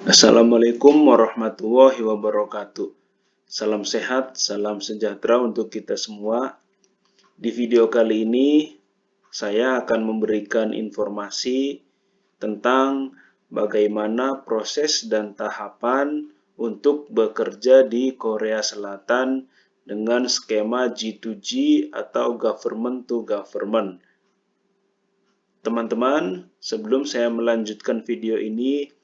Assalamualaikum warahmatullahi wabarakatuh. Salam sehat, salam sejahtera untuk kita semua. Di video kali ini, saya akan memberikan informasi tentang bagaimana proses dan tahapan untuk bekerja di Korea Selatan dengan skema G2G atau Government to Government. Teman-teman, sebelum saya melanjutkan video ini,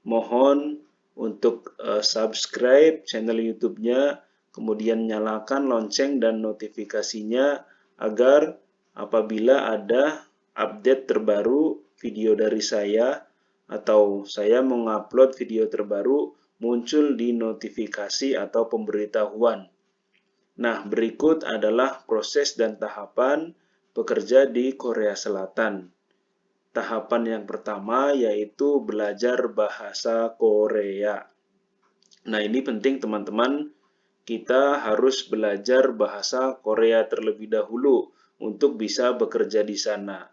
mohon untuk subscribe channel YouTube-nya, kemudian nyalakan lonceng dan notifikasinya agar apabila ada update terbaru video dari saya atau saya mengupload video terbaru muncul di notifikasi atau pemberitahuan. Nah, berikut adalah proses dan tahapan bekerja di Korea Selatan. Tahapan yang pertama yaitu belajar bahasa Korea. Nah, ini penting teman-teman, kita harus belajar bahasa Korea terlebih dahulu untuk bisa bekerja di sana.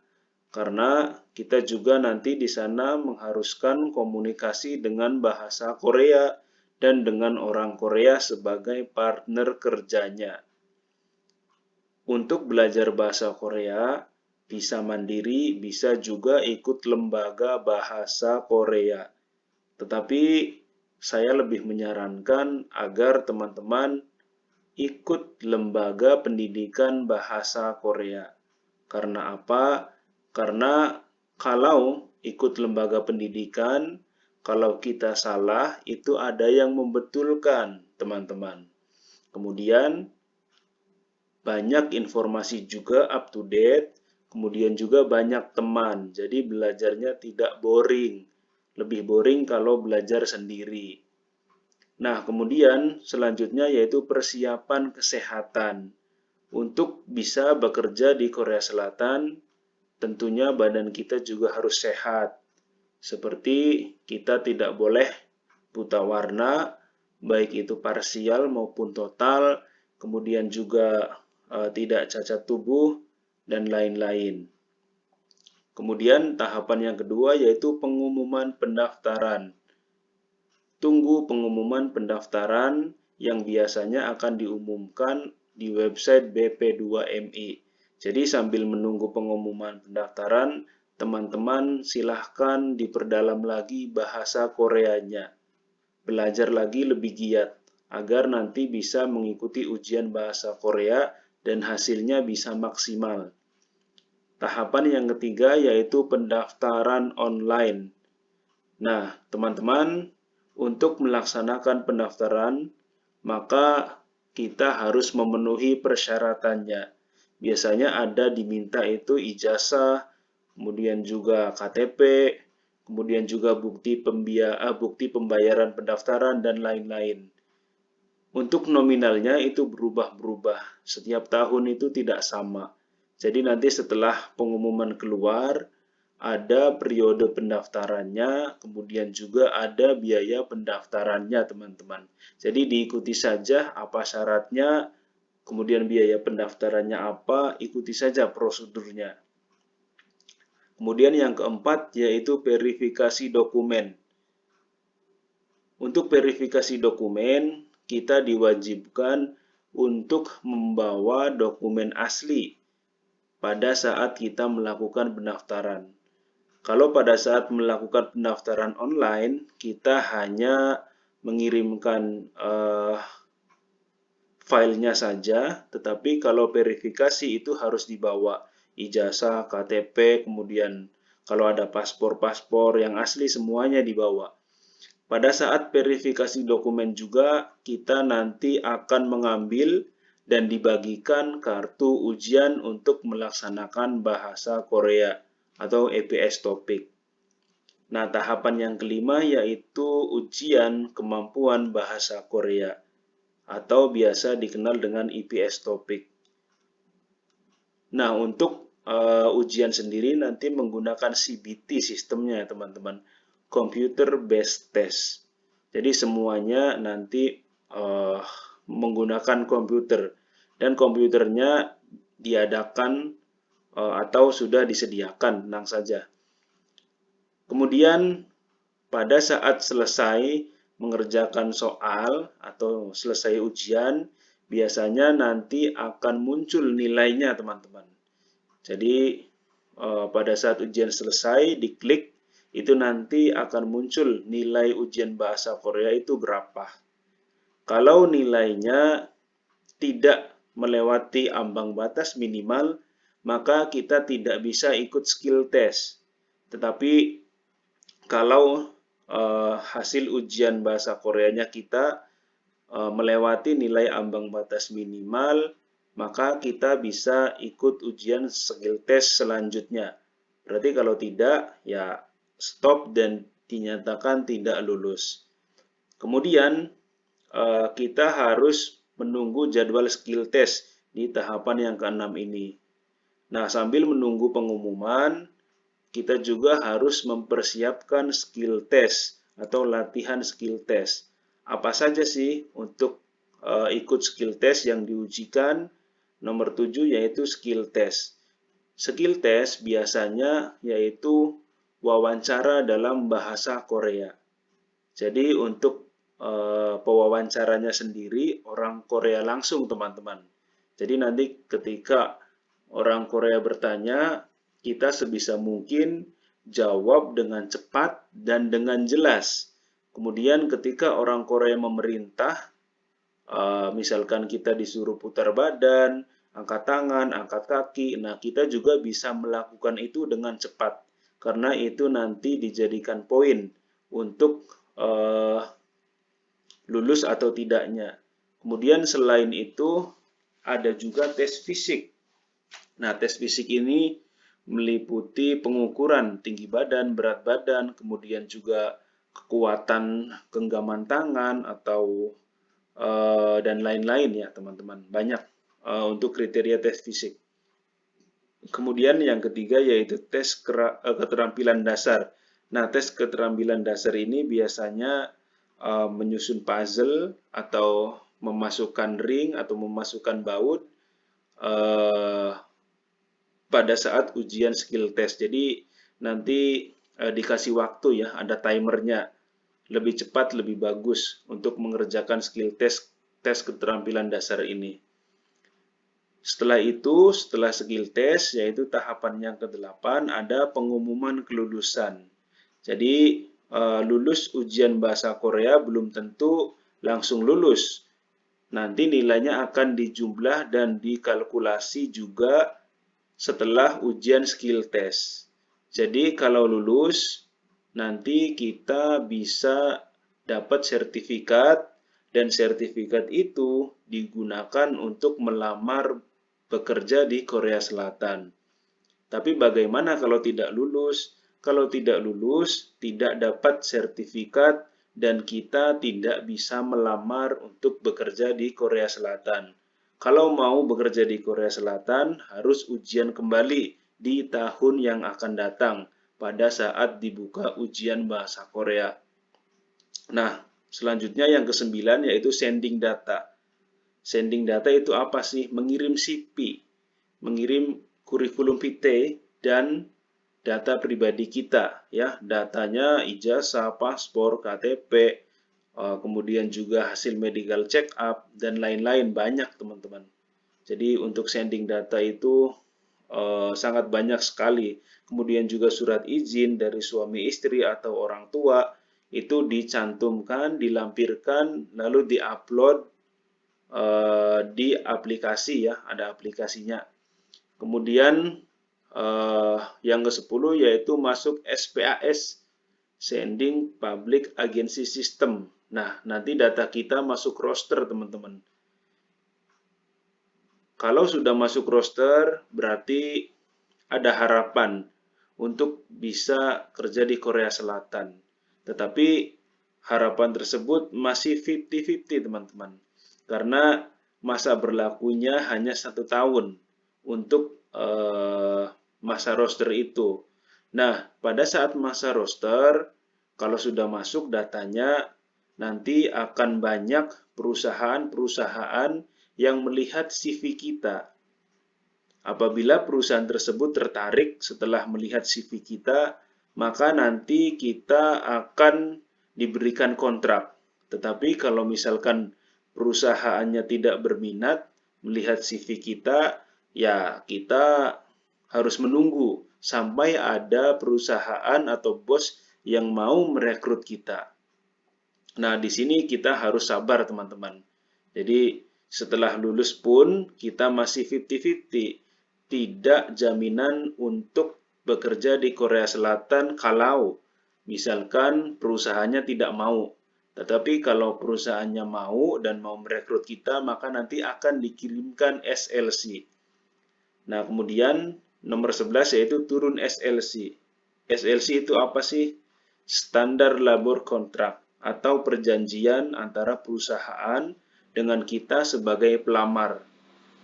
Karena kita juga nanti di sana mengharuskan komunikasi dengan bahasa Korea dan dengan orang Korea sebagai partner kerjanya. Untuk belajar bahasa Korea, bisa mandiri, bisa juga ikut lembaga bahasa Korea. Tetapi saya lebih menyarankan agar teman-teman ikut lembaga pendidikan bahasa Korea. Karena apa? Karena kalau ikut lembaga pendidikan, kalau kita salah, itu ada yang membetulkan, teman-teman. Kemudian, banyak informasi juga up to date, kemudian juga banyak teman, jadi belajarnya tidak boring. Lebih boring kalau belajar sendiri. Nah, kemudian selanjutnya yaitu persiapan kesehatan. Untuk bisa bekerja di Korea Selatan, tentunya badan kita juga harus sehat. Seperti kita tidak boleh buta warna, baik itu parsial maupun total, kemudian juga tidak cacat tubuh, dan lain-lain. Kemudian tahapan yang kedua yaitu pengumuman pendaftaran. Tunggu pengumuman pendaftaran yang biasanya akan diumumkan di website BP2MI. Jadi sambil menunggu pengumuman pendaftaran, teman-teman silahkan diperdalam lagi bahasa Koreanya. Belajar lagi lebih giat agar nanti bisa mengikuti ujian bahasa Korea dan hasilnya bisa maksimal. Tahapan yang ketiga yaitu pendaftaran online. Nah, teman-teman, untuk melaksanakan pendaftaran, maka kita harus memenuhi persyaratannya. Biasanya ada diminta itu ijazah, kemudian juga KTP, kemudian juga bukti pembayaran pendaftaran, dan lain-lain. Untuk nominalnya itu berubah-berubah, setiap tahun itu tidak sama. Jadi nanti setelah pengumuman keluar, ada periode pendaftarannya, kemudian juga ada biaya pendaftarannya, teman-teman. Jadi diikuti saja apa syaratnya, kemudian biaya pendaftarannya apa, ikuti saja prosedurnya. Kemudian yang keempat yaitu verifikasi dokumen. Untuk verifikasi dokumen, kita diwajibkan untuk membawa dokumen asli pada saat kita melakukan pendaftaran. Kalau pada saat melakukan pendaftaran online, kita hanya mengirimkan filenya saja, tetapi kalau verifikasi itu harus dibawa ijazah, KTP, kemudian kalau ada paspor-paspor yang asli semuanya dibawa. Pada saat verifikasi dokumen juga, kita nanti akan mengambil dan dibagikan kartu ujian untuk melaksanakan bahasa Korea atau EBS Topik. Nah, tahapan yang kelima yaitu ujian kemampuan bahasa Korea atau biasa dikenal dengan EBS Topik. Nah, untuk ujian sendiri nanti menggunakan CBT sistemnya ya teman-teman. Computer Based Test. Jadi semuanya nanti menggunakan komputer dan komputernya diadakan atau sudah disediakan, tenang saja. Kemudian pada saat selesai mengerjakan soal atau selesai ujian, biasanya nanti akan muncul nilainya, teman-teman. Jadi pada saat ujian selesai, diklik, itu nanti akan muncul nilai ujian bahasa Korea itu berapa. Kalau nilainya tidak melewati ambang batas minimal, maka kita tidak bisa ikut skill test. Tetapi kalau hasil ujian bahasa Koreanya kita melewati nilai ambang batas minimal, maka kita bisa ikut ujian skill test selanjutnya. Berarti kalau tidak, ya stop dan dinyatakan tidak lulus. Kemudian kita harus menunggu jadwal skill test di tahapan yang ke-6 ini. Nah, sambil menunggu pengumuman, kita juga harus mempersiapkan skill test atau latihan skill test. Apa saja sih untuk ikut skill test yang diujikan? Nomor 7 yaitu skill test. Skill test biasanya yaitu wawancara dalam bahasa Korea. Jadi untuk pewawancaranya sendiri orang Korea langsung, teman-teman. Jadi nanti ketika orang Korea bertanya, kita sebisa mungkin jawab dengan cepat dan dengan jelas. Kemudian ketika orang Korea memerintah, misalkan kita disuruh putar badan, angkat tangan, angkat kaki, nah kita juga bisa melakukan itu dengan cepat. Karena itu nanti dijadikan poin untuk lulus atau tidaknya. Kemudian selain itu ada juga tes fisik. Nah, tes fisik ini meliputi pengukuran tinggi badan, berat badan, kemudian juga kekuatan genggaman tangan atau dan lain-lain ya, teman-teman. Banyak untuk kriteria tes fisik. Kemudian yang ketiga yaitu tes keterampilan dasar. Nah, tes keterampilan dasar ini biasanya menyusun puzzle atau memasukkan ring atau memasukkan baut pada saat ujian skill test. Jadi nanti dikasih waktu ya, ada timernya. Lebih cepat, lebih bagus untuk mengerjakan skill test, tes keterampilan dasar ini. Setelah itu, setelah skill test, yaitu tahapan yang ke-8, ada pengumuman kelulusan. Jadi lulus ujian bahasa Korea belum tentu langsung lulus. Nanti nilainya akan dijumlah dan dikalkulasi juga setelah ujian skill test. Jadi kalau lulus, nanti kita bisa dapat sertifikat dan sertifikat itu digunakan untuk melamar bekerja di Korea Selatan. Tapi bagaimana kalau tidak lulus? Kalau tidak lulus, tidak dapat sertifikat dan kita tidak bisa melamar untuk bekerja di Korea Selatan. Kalau mau bekerja di Korea Selatan, harus ujian kembali di tahun yang akan datang pada saat dibuka ujian bahasa Korea. Nah, selanjutnya yang ke-9 yaitu sending data. Sending data itu apa sih? Mengirim CV, mengirim kurikulum vitae dan data pribadi kita, ya, datanya ijazah, paspor, KTP, kemudian juga hasil medical check up dan lain-lain, banyak teman-teman. Jadi untuk sending data itu sangat banyak sekali. Kemudian juga surat izin dari suami istri atau orang tua itu dicantumkan, dilampirkan, lalu diupload di aplikasi ya, ada aplikasinya. Kemudian yang ke-10 yaitu masuk SPAS, Sending Public Agency System. Nah, nanti data kita masuk roster, teman-teman. Kalau sudah masuk roster, berarti ada harapan untuk bisa kerja di Korea Selatan. Tetapi harapan tersebut masih 50-50, teman-teman. Karena masa berlakunya hanya 1 tahun untuk masa roster itu. Nah, pada saat masa roster, kalau sudah masuk datanya, nanti akan banyak perusahaan-perusahaan yang melihat CV kita. Apabila perusahaan tersebut tertarik setelah melihat CV kita, maka nanti kita akan diberikan kontrak. Tetapi kalau misalkan perusahaannya tidak berminat melihat CV kita, ya kita harus menunggu sampai ada perusahaan atau bos yang mau merekrut kita. Nah, di sini kita harus sabar, teman-teman. Jadi, setelah lulus pun kita masih 50-50. Tidak jaminan untuk bekerja di Korea Selatan kalau misalkan perusahaannya tidak mau. Tetapi kalau perusahaannya mau dan mau merekrut kita, maka nanti akan dikirimkan SLC. Nah, kemudian nomor 11 yaitu turun SLC. SLC itu apa sih? Standar Labor Contract atau perjanjian antara perusahaan dengan kita sebagai pelamar.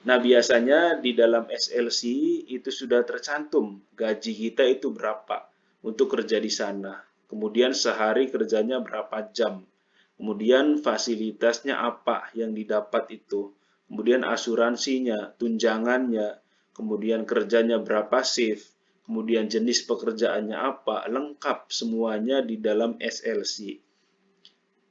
Nah, biasanya di dalam SLC itu sudah tercantum gaji kita itu berapa untuk kerja di sana. Kemudian sehari kerjanya berapa jam. Kemudian fasilitasnya apa yang didapat itu. Kemudian asuransinya, tunjangannya, kemudian kerjanya berapa shift, kemudian jenis pekerjaannya apa, lengkap semuanya di dalam SLC.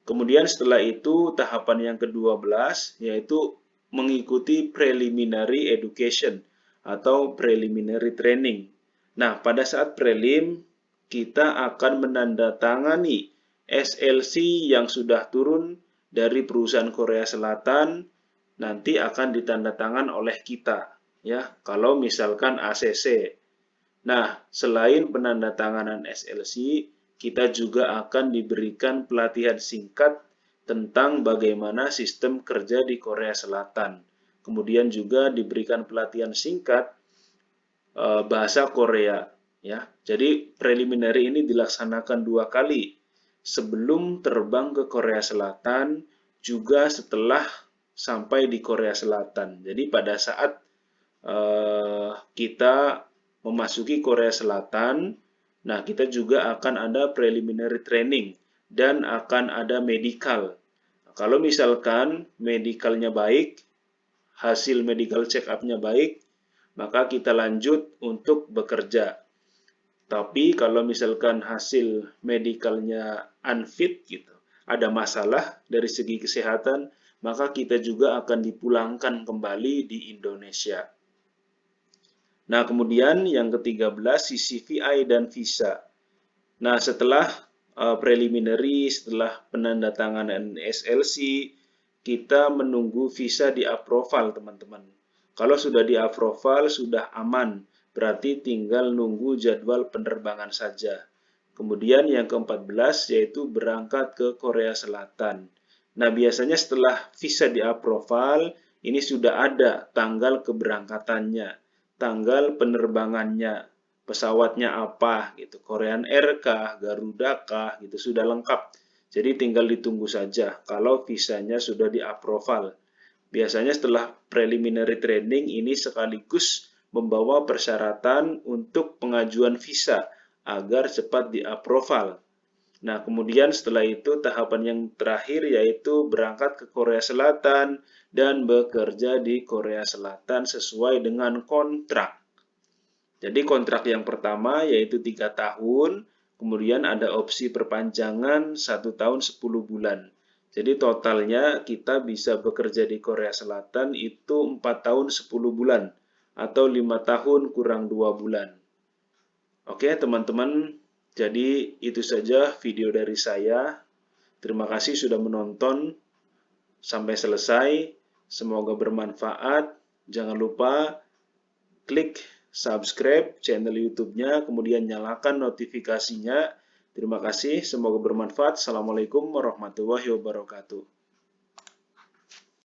Kemudian setelah itu tahapan yang ke-12 yaitu mengikuti preliminary education atau preliminary training. Nah, pada saat prelim kita akan menandatangani SLC yang sudah turun dari perusahaan Korea Selatan nanti akan ditandatangan oleh kita ya. Kalau misalkan ACC. Nah, selain penandatanganan SLC, kita juga akan diberikan pelatihan singkat tentang bagaimana sistem kerja di Korea Selatan. Kemudian juga diberikan pelatihan singkat bahasa Korea. Ya, jadi preliminary ini dilaksanakan 2 kali sebelum terbang ke Korea Selatan, juga setelah sampai di Korea Selatan. Jadi pada saat kita memasuki Korea Selatan, nah kita juga akan ada preliminary training dan akan ada medical. Kalau misalkan medikalnya baik, hasil medical check up-nya baik, maka kita lanjut untuk bekerja. Tapi kalau misalkan hasil medikalnya unfit gitu, ada masalah dari segi kesehatan, maka kita juga akan dipulangkan kembali di Indonesia. Nah, kemudian yang ke-13 CCVI dan visa. Nah, setelah preliminary, setelah penandatanganan SLC, kita menunggu visa di approval, teman-teman. Kalau sudah di approval, sudah aman. Berarti tinggal nunggu jadwal penerbangan saja. Kemudian yang ke-14 yaitu berangkat ke Korea Selatan. Nah, biasanya setelah visa di approval, ini sudah ada tanggal keberangkatannya, tanggal penerbangannya, pesawatnya apa gitu, Korean Air kah, Garuda kah gitu, sudah lengkap. Jadi tinggal ditunggu saja kalau visanya sudah di-approval. Biasanya setelah preliminary training ini sekaligus membawa persyaratan untuk pengajuan visa agar cepat di-approval. Nah, kemudian setelah itu tahapan yang terakhir yaitu berangkat ke Korea Selatan dan bekerja di Korea Selatan sesuai dengan kontrak. Jadi kontrak yang pertama yaitu 3 tahun, kemudian ada opsi perpanjangan 1 tahun 10 bulan. Jadi totalnya kita bisa bekerja di Korea Selatan itu 4 tahun 10 bulan atau 5 tahun kurang 2 bulan. Oke teman-teman, jadi itu saja video dari saya. Terima kasih sudah menonton sampai selesai. Semoga bermanfaat. Jangan lupa klik subscribe channel YouTube-nya, kemudian nyalakan notifikasinya. Terima kasih, semoga bermanfaat. Assalamualaikum warahmatullahi wabarakatuh.